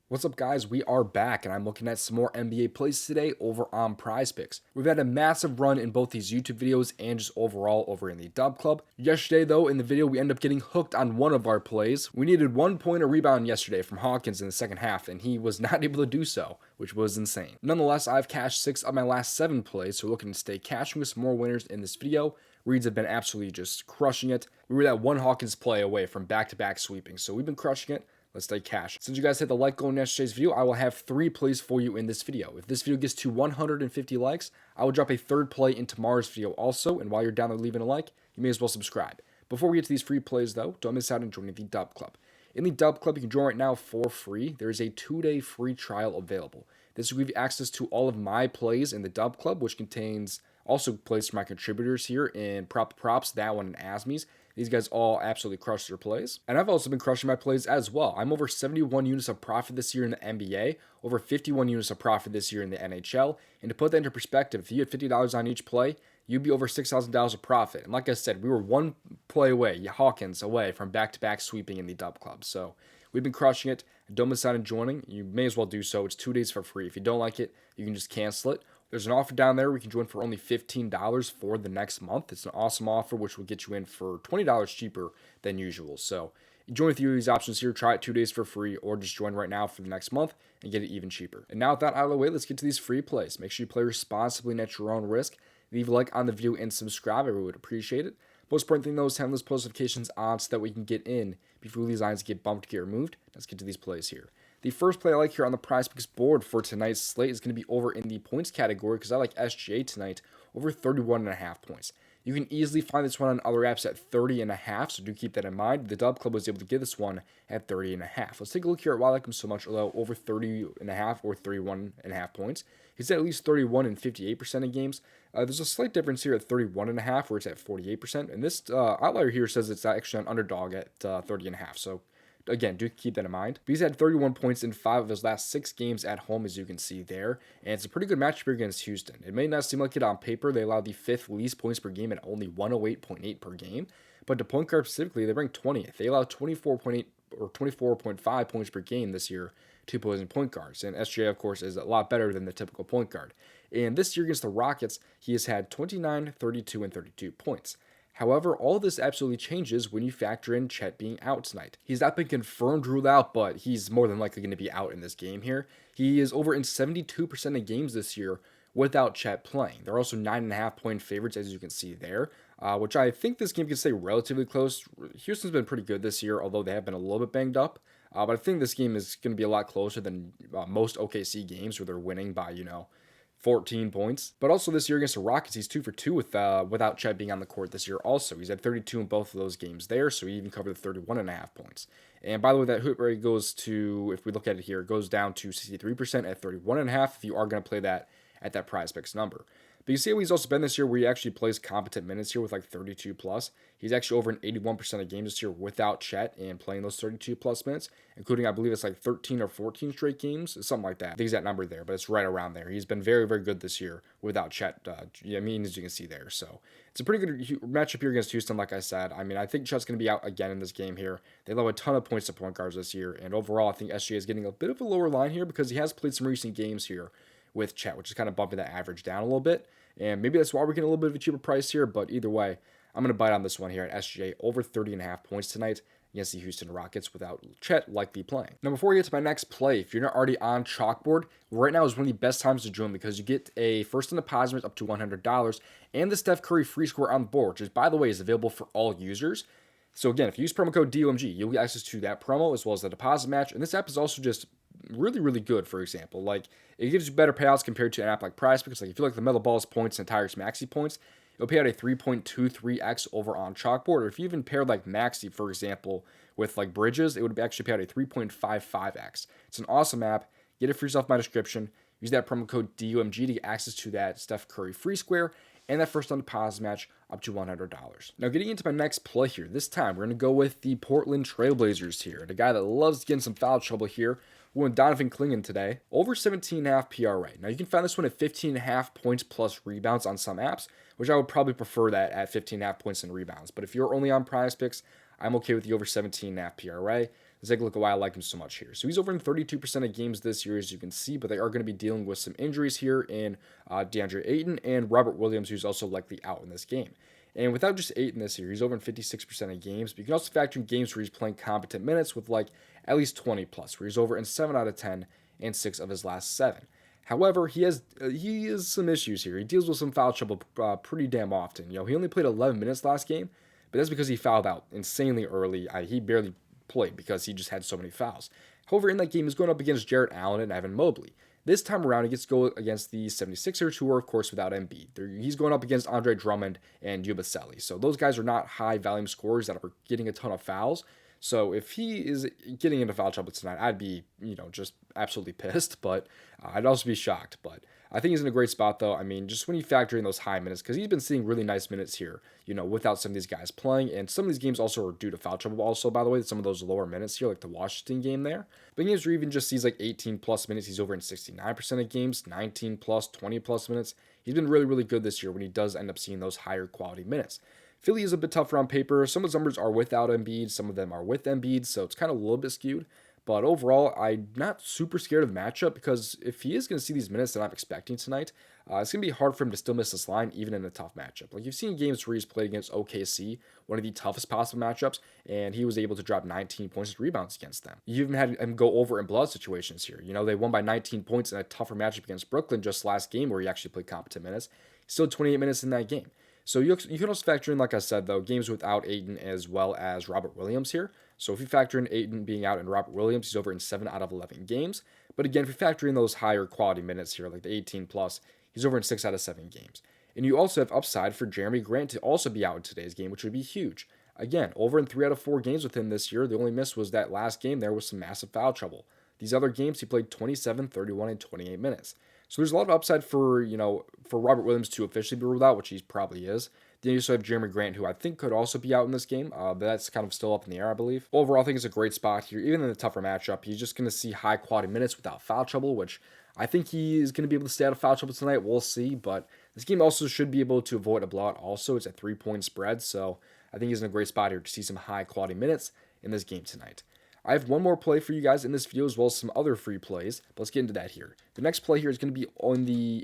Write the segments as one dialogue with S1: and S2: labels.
S1: What's up, guys? We are back, and I'm looking at some more NBA plays today over on PrizePicks. We've had a massive run in both these YouTube videos and just overall over in the DubClub. Yesterday, though, in the video, we ended up getting hooked on one of our plays. We needed 1 point a rebound yesterday from Hawkins in the second half, and he was not able to do so, which was insane. Nonetheless, I've cashed 6 of my last 7 plays, so we're looking to stay cashing with some more winners in this video. Reeds have been absolutely just crushing it. We were that one Hawkins play away from back-to-back sweeping, so we've been crushing it. Let's stay cash. Since you guys hit the like goal in yesterday's video, I will have 3 plays for you in this video. If this video gets to 150 likes, I will drop a 3rd play in tomorrow's video also, and while you're down there leaving a like, you may as well subscribe. Before we get to these free plays though, don't miss out on joining the DubClub. In the DubClub, you can join right now for free. There is a 2-day free trial available. This will give you access to all of my plays in the DubClub, which contains also plays for my contributors here in Props, that one, and Asmies. These guys all absolutely crush their plays. And I've also been crushing my plays as well. I'm over 71 units of profit this year in the NBA, over 51 units of profit this year in the NHL. And to put that into perspective, if you had $50 on each play, you'd be over $6,000 of profit. And like I said, we were 1 play away, Hawkins away from back-to-back sweeping in the DubClub. So we've been crushing it. Don't miss out on joining. You may as well do so. It's 2 days for free. If you don't like it, you can just cancel it. There's an offer down there. We can join for only $15 for the next month. It's an awesome offer, which will get you in for $20 cheaper than usual. So join with you these options here. Try it 2 days for free, or just join right now for the next month and get it even cheaper. And now with that out of the way, let's get to these free plays. Make sure you play responsibly and at your own risk. Leave a like on the video and subscribe. I really would appreciate it. Most important thing though is having those post notifications on so that we can get in before these lines get bumped, get removed. Let's get to these plays here. The first play I like here on the PrizePicks board for tonight's slate is going to be over in the points category because I like SGA tonight over 31.5 points. You can easily find this one on other apps at 30.5, so do keep that in mind. The DubClub was able to get this one at 30.5. Let's take a look here at why I like him so much, although over 30.5 or 31.5 points. He's at least 31 and 58% of games. There's a slight difference here at 31.5 where it's at 48%, and this Outlier here says it's actually an underdog at 30.5, so again, do keep that in mind. But he's had 31 points in 5 of his last 6 games at home, as you can see there. And it's a pretty good matchup here against Houston. It may not seem like it on paper. They allow the 5th least points per game at only 108.8 per game. But to point guard specifically, they rank 20th. They allow 24.8 or 24.5 points per game this year to opposing point guards. And SGA, of course, is a lot better than the typical point guard. And this year against the Rockets, he has had 29, 32, and 32 points. However, all of this absolutely changes when you factor in Chet being out tonight. He's not been confirmed ruled out, but he's more than likely going to be out in this game here. He is over in 72% of games this year without Chet playing. They're also 9.5 point favorites, as you can see there, which I think this game can stay relatively close. Houston's been pretty good this year, although they have been a little bit banged up. But I think this game is going to be a lot closer than most OKC games where they're winning by, 14 points. But also this year against the Rockets, he's 2 for 2 without Chet being on the court this year also. He's had 32 in both of those games there, so he even covered the 31.5 points. And by the way, that hit rate goes to, if we look at it here, it goes down to 63% at 31.5 if you are going to play that at that PrizePicks number. But you see how he's also been this year where he actually plays competent minutes here with like 32 plus. He's actually over in 81% of games this year without Chet and playing those 32 plus minutes, including I believe it's like 13 or 14 straight games, something like that. The exact number there, but it's right around there. He's been very, very good this year without Chet. As you can see there. So it's a pretty good matchup here against Houston, like I said. I think Chet's going to be out again in this game here. They allow a ton of points to point guards this year, and overall I think SGA is getting a bit of a lower line here because he has played some recent games here with Chet, which is kind of bumping that average down a little bit. And maybe that's why we're getting a little bit of a cheaper price here, but either way, I'm going to bite on this one here at SGA over 30.5 points tonight against the Houston Rockets without Chet likely playing. Now, before we get to my next play, if you're not already on Chalkboard, right now is one of the best times to join because you get a first in deposit up to $100 and the Steph Curry free score on the board, which, by the way, is available for all users. So again, if you use promo code DOMG, you'll get access to that promo as well as the deposit match. And this app is also just really, really good, for example. Like, it gives you better payouts compared to an app like PrizePicks. Like, if you like the Metal Balls points and Tigers Maxi points, it'll pay out a 3.23x over on Chalkboard. Or if you even paired like Maxi, for example, with like Bridges, it would actually pay out a 3.55x. It's an awesome app. Get it for yourself in my description. Use that promo code DOMG to get access to that Steph Curry free square and that first on deposit match up to $100. Now, getting into my next play here, this time we're going to go with the Portland Trailblazers here. The guy that loves getting some foul trouble here. We're with Donovan Clingan today. Over 17.5 PRA. Now, you can find this one at 15.5 points plus rebounds on some apps, which I would probably prefer that at 15.5 points and rebounds. But if you're only on PrizePicks, I'm okay with the over 17.5 PRA. Let's take a look at why I like him so much here. So he's over in 32% of games this year, as you can see, but they are going to be dealing with some injuries here in DeAndre Ayton and Robert Williams, who's also likely out in this game. And without just Ayton this year, he's over in 56% of games, but you can also factor in games where he's playing competent minutes with like at least 20 plus, where he's over in 7 out of 10 and 6 of his last 7. However, he has some issues here. He deals with some foul trouble pretty damn often. He only played 11 minutes last game, but that's because he fouled out insanely early. He barely played because he just had so many fouls. However, in that game, he's going up against Jarrett Allen and Evan Mobley. This time around, he gets to go against the 76ers, who are, of course, without Embiid. He's going up against Andre Drummond and Yubaseli. So those guys are not high-volume scorers that are getting a ton of fouls. So if he is getting into foul trouble tonight, I'd be, just absolutely pissed, but I'd also be shocked. But I think he's in a great spot, though. I mean, just when you factor in those high minutes, because he's been seeing really nice minutes here, without some of these guys playing. And some of these games also are due to foul trouble also, by the way, some of those lower minutes here, like the Washington game there. But games where he even just sees like 18 plus minutes, he's over in 69% of games, 19 plus, 20 plus minutes. He's been really, really good this year when he does end up seeing those higher quality minutes. Philly is a bit tougher on paper. Some of the numbers are without Embiid, some of them are with Embiid, so it's kind of a little bit skewed. But overall, I'm not super scared of the matchup because if he is going to see these minutes that I'm expecting tonight, it's going to be hard for him to still miss this line, even in a tough matchup. Like you've seen games where he's played against OKC, one of the toughest possible matchups, and he was able to drop 19 points and rebounds against them. You even had him go over in blood situations here. They won by 19 points in a tougher matchup against Brooklyn just last game where he actually played competent minutes. He still had 28 minutes in that game. So you can also factor in, like I said, though, games without Ayton as well as Robert Williams here. So if you factor in Ayton being out and Robert Williams, he's over in 7 out of 11 games. But again, if you factor in those higher quality minutes here, like the 18 plus, he's over in 6 out of 7 games. And you also have upside for Jeremy Grant to also be out in today's game, which would be huge. Again, over in 3 out of 4 games with him this year. The only miss was that last game there was some massive foul trouble. These other games, he played 27, 31, and 28 minutes. So there's a lot of upside for Robert Williams to officially be ruled out, which he probably is. Then you also have Jeremy Grant, who I think could also be out in this game, but that's kind of still up in the air, I believe. Overall, I think it's a great spot here. Even in the tougher matchup, he's just going to see high-quality minutes without foul trouble, which I think he is going to be able to stay out of foul trouble tonight. We'll see, but this game also should be able to avoid a blowout also. It's a 3-point spread, so I think he's in a great spot here to see some high-quality minutes in this game tonight. I have one more play for you guys in this video as well as some other free plays, but let's get into that here. The next play here is going to be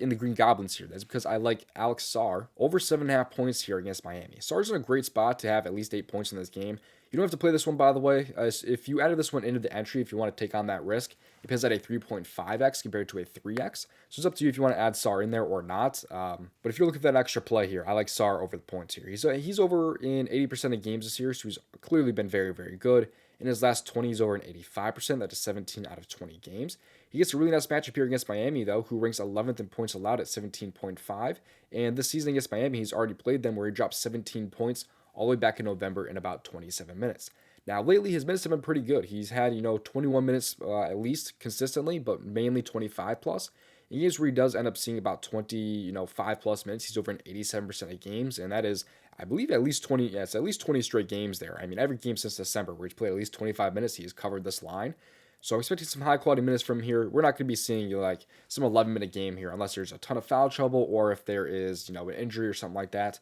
S1: in the Green Goblins here. That's because I like Alex Sarr over 7.5 points here against Miami. Sarr's in a great spot to have at least 8 points in this game. You don't have to play this one, by the way. If you added this one into the entry, if you want to take on that risk, it pays at a 3.5x compared to a 3x. So it's up to you if you want to add Sarr in there or not. But if you're looking for that extra play here, I like Sarr over the points here. He's over in 80% of games this year, so he's clearly been very, very good. In his last 20, he's over in 85%. That is 17 out of 20 games. He gets a really nice matchup here against Miami, though, who ranks 11th in points allowed at 17.5. And this season against Miami, he's already played them where he dropped 17 points all the way back in November in about 27 minutes. Now, lately, his minutes have been pretty good. He's had, 21 minutes at least consistently, but mainly 25 plus. In games where he does end up seeing about 5 plus minutes, he's over in 87% of games, and that is, I believe, at least 20. Yeah, it's at least 20 straight games there. I mean, every game since December where he's played at least 25 minutes, he has covered this line. So I'm expecting some high quality minutes from here. We're not going to be seeing like some 11-minute game here unless there's a ton of foul trouble or if there is an injury or something like that.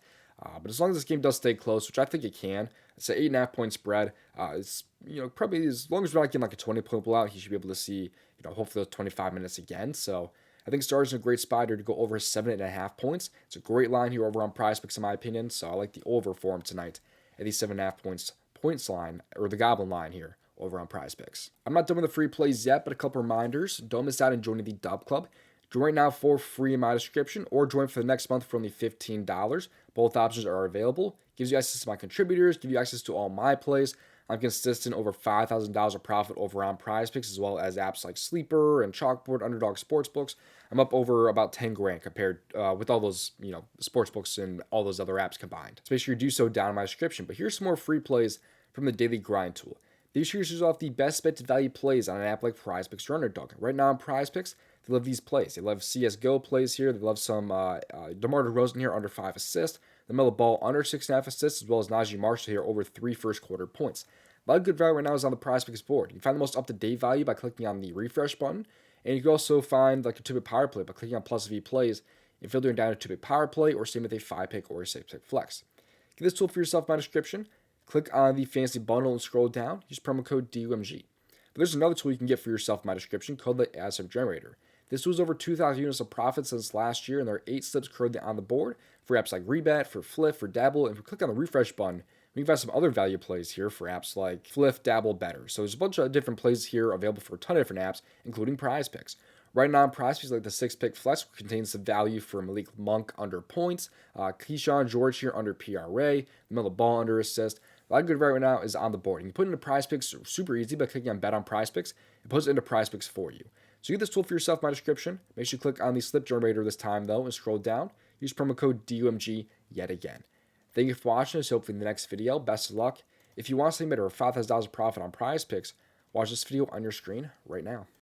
S1: But as long as this game does stay close, which I think it can, it's an 8.5 point spread. It's probably as long as we're not getting like a 20-point blowout, he should be able to see hopefully those 25 minutes again. So I think Sarr's in a great spot here to go over 7.5 points. It's a great line here over on PrizePicks in my opinion. So I like the over for him tonight at the 7.5 points line or the Goblin line here over on PrizePicks. I'm not done with the free plays yet, but a couple reminders. Don't miss out on joining the DubClub. Join right now for free in my description, or join for the next month for only $15. Both options are available. Gives you access to my contributors, give you access to all my plays. I'm consistent over $5,000 of profit over on PrizePicks, as well as apps like Sleeper and Chalkboard, Underdog Sportsbooks. I'm up over about 10 grand compared with all those sportsbooks and all those other apps combined. So make sure you do so down in my description. But here's some more free plays from the Daily Grind tool. These shows off the best bet to value plays on an app like PrizePicks or Underdog. Right now on PrizePicks, they love these plays. They love CSGO plays here. They love some DeMar DeRozan here under 5 assists. The Melo Ball under 6.5 assists, as well as Najee Marshall here over 3 first quarter points. A lot of good value right now is on the PrizePicks board. You can find the most up-to-date value by clicking on the refresh button. And you can also find like a 2-bit power play by clicking on plus V plays and filtering down a 2-bit power play or same with a 5-pick or a 6-pick flex. Get this tool for yourself in my description. Click on the fancy bundle and scroll down. Use promo code DOMG. But there's another tool you can get for yourself in my description called the Asset Generator. This was over 2,000 units of profit since last year, and there are 8 slips currently on the board for apps like Rebat, for Fliff, for Dabble. And if we click on the refresh button, we can find some other value plays here for apps like Fliff, Dabble, Better. So there's a bunch of different plays here available for a ton of different apps, including PrizePicks. Right now, PrizePicks like the 6-pick flex contains some value for Malik Monk under points, Keyshawn George here under PRA, the middle of the ball under assist. A lot of good right now is on the board. You can put it into PrizePicks super easy by clicking on Bet on PrizePicks. It puts it into PrizePicks for you. So get this tool for yourself in my description. Make sure you click on the slip generator this time though and scroll down. Use promo code DOMG yet again. Thank you for watching. So hopefully in the next video. Best of luck. If you want to see over $5,000 of profit on PrizePicks, watch this video on your screen right now.